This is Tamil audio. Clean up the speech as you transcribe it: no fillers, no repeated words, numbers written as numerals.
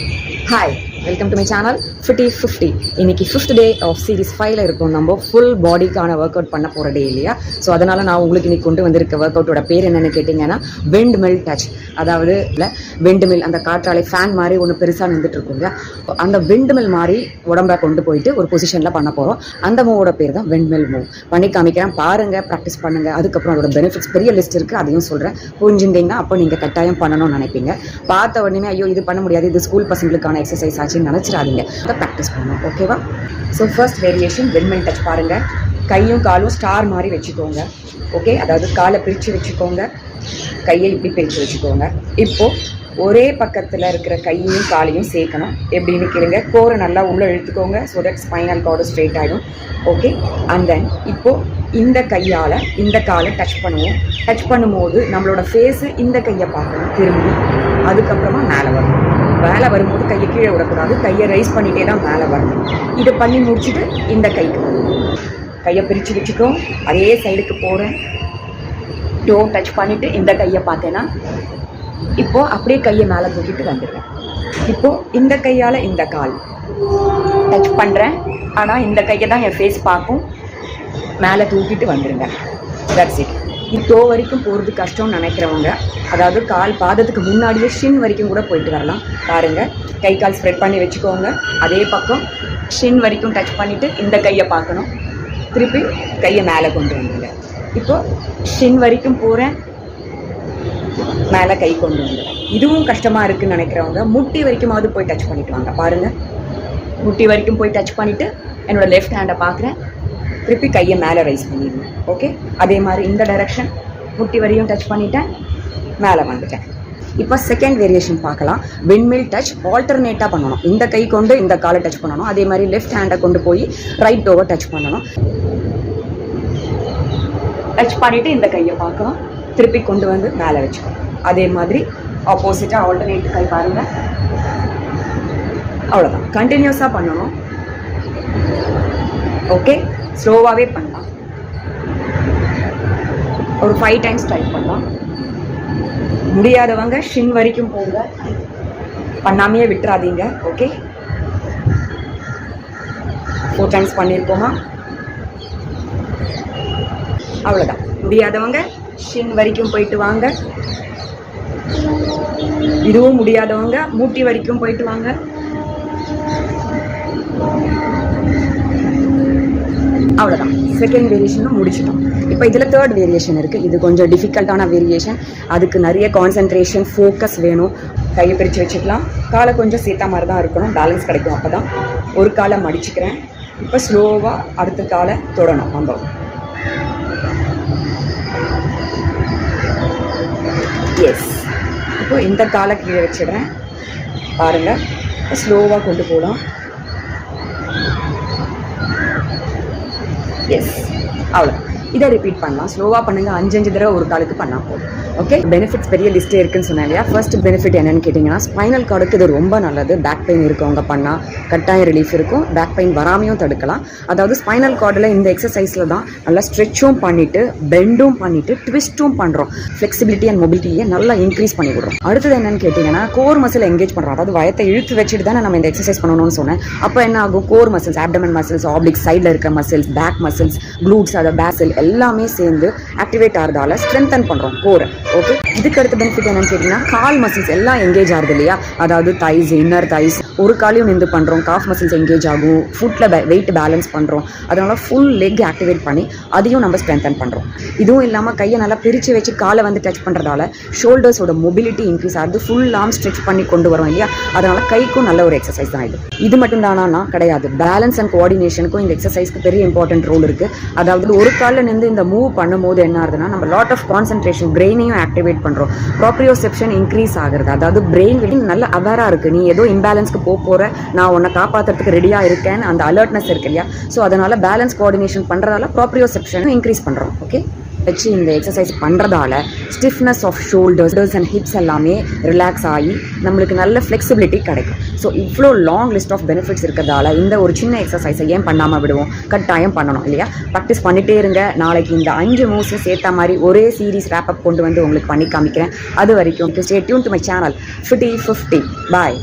Hi, welcome to my channel Fitty 50. இன்னைக்கு 5th டே ஆஃப் சீரிஸ் 5ல இருக்கும். நம்ம ஃபுல் பாடிக்கான ஒர்க் அவுட் பண்ண போகிற டே இல்லையா? ஸோ அதனால் நான் உங்களுக்கு இன்னைக்கு கொண்டு வந்திருக்க ஒர்க் அவுட்டோட பேர் என்னென்னு கேட்டிங்கன்னா விண்ட் மில் டச். அதாவது இல்லை விண்ட் மில், அந்த காற்றாலை ஃபேன் மாதிரி ஒன்று பெருசாக நின்றுட்டு இருக்குங்க. அந்த விண்ட் மில் மாதிரி உடம்பை கொண்டு போயிட்டு ஒரு பொசிஷனில் பண்ண போகிறோம். அந்த மூவோட பேர் தான் விண்ட் மில் மூவ். பண்ணி காமிக்கிறேன், பாருங்கள், ப்ராக்டிஸ் பண்ணுங்கள். அதுக்கப்புறம் அதோட பெனிஃபிட்ஸ் பெரிய லிஸ்ட் இருக்குது, அதையும் சொல்கிறேன். புரிஞ்சுருந்தீங்கன்னா அப்போ நீங்கள் கட்டாயம் பண்ணணும்னு நினைப்பீங்க. பார்த்த உடனே ஐயோ இது பண்ண முடியாது, இது ஸ்கூல் பசங்களுக்கான எக்ஸசைஸ் ஆச்சுன்னு நினச்சிடாதீங்க. அதை ப்ராக்டிஸ் பண்ணணும், ஓகேவா? So first variation wind mill touch பாருங்கள். கையும் காலும் ஸ்டார் மாதிரி வச்சுக்கோங்க, ஓகே? அதாவது காலை பிரித்து வச்சுக்கோங்க, கையை இப்படி பிரித்து வச்சுக்கோங்க. இப்போது ஒரே பக்கத்தில் இருக்கிற கையையும் காலையும் சேர்க்கணும். எப்படின்னு கேளுங்க. கோரை நல்லா உள்ளே இழுத்துக்கோங்க, so that spinal cord straight ஆகிடும், ஓகே? அண்ட் தென் இப்போது இந்த கையால் இந்த காலை டச் பண்ணுவோம். டச் பண்ணும்போது நம்மளோட ஃபேஸு இந்த கையை பார்க்கணும் திரும்பி. அதுக்கப்புறமா மேலே வரணும். மேலே வரும்போது கையை கீழே விடக்கூடாது, கையை ரைஸ் பண்ணிகிட்டே தான் மேலே வரணும். இதை பண்ணி முடிச்சுட்டு இந்த கைக்கு வரணும். கையை பிரித்து வச்சுக்கோ. அதே சைடுக்கு போகிறேன். டோ டச் பண்ணிவிட்டு இந்த கையை பார்த்தேன்னா இப்போது அப்படியே கையை மேலே தூக்கிட்டு வந்துடுவேன். இப்போது இந்த கையால் இந்த கால் டச் பண்ணுறேன், ஆனால் இந்த கையை தான் என் ஃபேஸ் பார்க்கும். மேலே தூக்கிட்டு வந்துடுங்க. That's it. டோ வரைக்கும் போகிறது கஷ்டம்னு நினைக்கிறவங்க, அதாவது கால் பாதத்துக்கு முன்னாடியே ஷின் வரைக்கும் கூட போயிட்டு வரலாம். பாருங்கள், கை கால் ஸ்ப்ரெட் பண்ணி வச்சுக்கோங்க. அதே பக்கம் ஷின் வரைக்கும் டச் பண்ணிவிட்டு இந்த கையை பார்க்கணும். திருப்பி கையை மேலே கொண்டு வந்துடுங்க. இப்போது ஷின் வரைக்கும் போகிறேன், மேலே கை கொண்டு வந்துடுறேன். இதுவும் கஷ்டமாக இருக்குதுன்னு நினைக்கிறவங்க முட்டி வரைக்குமாவது போய் டச் பண்ணிட்டு வாங்க. பாருங்கள், முட்டி வரைக்கும் போய் டச் பண்ணிவிட்டு என்னோடய லெஃப்ட் ஹேண்டை பார்க்குறேன். திருப்பி கையை மேலே ரைஸ் பண்ணிடுவேன், ஓகே? அதே மாதிரி இந்த டைரெக்ஷன் முட்டி வரையும் டச் பண்ணிட்டேன், மேலே வந்துட்டேன். இப்போ செகண்ட் வேரியேஷன் பார்க்கலாம். விண்ட்மில் டச் ஆல்டர்னேட்டாக பண்ணணும். இந்த கை கொண்டு இந்த காலை டச் பண்ணணும். அதே மாதிரி லெஃப்ட் ஹேண்டை கொண்டு போய் ரைட் டோவை டச் பண்ணணும். டச் பண்ணிவிட்டு இந்த கையை பார்க்கணும், திருப்பி கொண்டு வந்து மேலே வச்சுக்கணும். அதே மாதிரி ஆப்போசிட்டாக ஆல்டர்னேட் கை பாருங்கள். அவ்வளோதான், கண்டினியூஸாக பண்ணணும், ஓகே? ஸ்லோவாகவே பண்ணலாம். ஒரு 5 டைம்ஸ் ட்ரை பண்ணலாம். முடியாதவங்க ஷின் வரைக்கும் போங்க, பண்ணாமையே விட்டுறாதீங்க, ஓகே? 4 டைம்ஸ் பண்ணியிருக்கோமா? அவ்வளோதான். முடியாதவங்க ஷின் வரைக்கும் போயிட்டு வாங்க. இதுவும் முடியாதவங்க மூட்டி வரைக்கும் போயிட்டு வாங்க. அவ்வளோதான், செகண்ட் வேரியேஷனும் முடிச்சிட்டோம். இப்போ இதில் தேர்ட் வேரியேஷன் இருக்குது. இது கொஞ்சம் டிஃபிகல்ட்டான வேரியேஷன். அதுக்கு நிறைய கான்சன்ட்ரேஷன், ஃபோக்கஸ் வேணும். கையை பிரித்து வச்சுக்கலாம். காலை கொஞ்சம் சேர்த்தா மாதிரி தான் இருக்கணும், பேலன்ஸ் கிடைக்கும். அப்போ தான் ஒரு காலை மடிச்சுக்கிறேன். இப்போ ஸ்லோவாக அடுத்த காலை தொடணும் நம்ம. எஸ். இப்போ இந்த காலை கீழே வச்சிடுறேன். பாருங்கள், ஸ்லோவாக கொண்டு போகலாம். எஸ், அவ்வளோ. இதை ரிப்பீட் பண்ணலாம். ஸ்லோவாக பண்ணுங்கள். 5 தடவை ஒரு காலுக்கு பண்ணால் போதும், ஓகே? பெனிஃபிட்ஸ் பெரிய லிஸ்ட்டே இருக்குன்னு சொன்னேன் இல்லையா? ஃபர்ஸ்ட் பெனிஃபிட் என்னென்னு கேட்டிங்கன்னா, ஸ்பைனல் கார்டுக்கு இது ரொம்ப நல்லது. பேக் பெயின் இருக்கவங்க பண்ணால் கட்டாயம் ரிலீஃப் இருக்கும். பேக் பெயின் வராமையும் தடுக்கலாம். அதாவது ஸ்பைனல் கார்டில் இந்த எக்ஸசைஸில் தான் நல்லா ஸ்ட்ரெச்சும் பண்ணிவிட்டு, பெண்டும் பண்ணிவிட்டு, ட்விஸ்ட்டும் பண்ணுறோம். ஃப்ளெக்சிபிலிட்டி அண்ட் மொபிலிட்டியை நல்லா இன்க்ரீஸ் பண்ணி விடுறோம். அடுத்தது என்னென்னு கேட்டிங்கன்னா, கோர் மசில் எங்கேஜ் பண்ணுறோம். அதாவது வயத்தை இழுத்து வச்சுட்டு தானே நம்ம இந்த எக்ஸசைஸ் பண்ணணும்னு சொன்னேன். அப்போ என்ன ஆகும்? கோர் மசில்ஸ், ஆப்டமன் மசில்ஸ், ஆப்ளிக் சைடில் இருக்கிற மசில்ஸ், பேக் மசில்ஸ், க்ளூட்ஸ், அதை பேசில் எல்லாமே சேர்ந்து ஆக்டிவேட் ஆகிறதால ஸ்ட்ரென்தன் பண்ணுறோம் கோரை, ஓகே? இதுக்கு அடுத்த பெனிஃபிட் என்னன்னு கேட்டிங்கன்னா, கால் மசில்ஸ் எல்லாம் எங்கேஜ் ஆகுது இல்லையா? அதாவது தைஸ், இன்னர் தைஸ், ஒரு காலையும் நின்று பண்ணுறோம். காஃப் மசில்ஸ் எங்கேஜ் ஆகும். ஃபுட்டில் வெயிட் பேலன்ஸ் பண்ணுறோம். அதனால் ஃபுல் லெக் ஆக்டிவேட் பண்ணி அதையும் நம்ம ஸ்ட்ரென்தன் பண்ணுறோம். இதுவும் இல்லாமல் கையை நல்லா பிரித்து வச்சு காலை வந்து டச் பண்ணுறதால ஷோல்டர்ஸோட மொபிலிட்டி இன்க்ரீஸ் ஆகுது. ஃபுல் ஆர்ம் ஸ்ட்ரெச் பண்ணி கொண்டு வரோம் இல்லையா? அதனால் கைக்கும் நல்ல ஒரு எக்ஸசைஸ் தான் இது. இது மட்டும் தானா? கிடையாது. பேலன்ஸ் அண்ட் கோஆர்டினேஷனுக்கும் இந்த எக்ஸசைஸ்க்கு பெரிய இம்பார்ட்டன்ட் ரோல் இருக்குது. அதாவது ஒரு காலில் நின்று இந்த மூவ் பண்ணும்போது என்ன ஆகுதுன்னா, நம்ம லாட் ஆஃப் கான்சன்ட்ரேஷன், பிரெயினையும் ஆக்டிவேட் பண்ணுறோம். ப்ராப்ரியோசெப்ஷன் இன்க்ரீஸ் ஆகுறது. அதாவது பிரெயின் நல்ல அவேராக இருக்குது. நீ ஏதோ இம்பேலன்ஸ்க்கு போகிற, நான் உன்னை காப்பாற்றுறதுக்கு ரெடியாக இருக்கேன்னு அந்த அலர்ட்னஸ் இருக்கு இல்லையா? ஸோ அதனால் பேலன்ஸ் கோஆர்டினேஷன் பண்ணுறதால ப்ராப்ரியோசெப்ஷனும் இன்க்ரீஸ் பண்ணுறோம், ஓகே? வச்சு இந்த எக்ஸசைஸ் பண்ணுறதால stiffness of shoulders and hips எல்லாமே ரிலாக்ஸ் ஆகி நம்மளுக்கு நல்ல ஃப்ளெக்சிபிலிட்டி கிடைக்கும். ஸோ இவ்வளோ லாங் லிஸ்ட் ஆஃப் பெனிஃபிட்ஸ் இருக்கிறதால இந்த ஒரு சின்ன எக்ஸசைஸை ஏன் பண்ணாமல் விடுவோம்? கட்டாயம் பண்ணணும் இல்லையா? ப்ராக்டிஸ் பண்ணிகிட்டே இருங்க. நாளைக்கு இந்த 5 மூவ்ஸும் சேர்த்த மாதிரி ஒரே சீரீஸ் ரேப்பப் கொண்டு வந்து உங்களுக்கு பண்ணி காமிக்கிறேன். அது வரைக்கும் stay tune to my channel Fitty 50. Bye.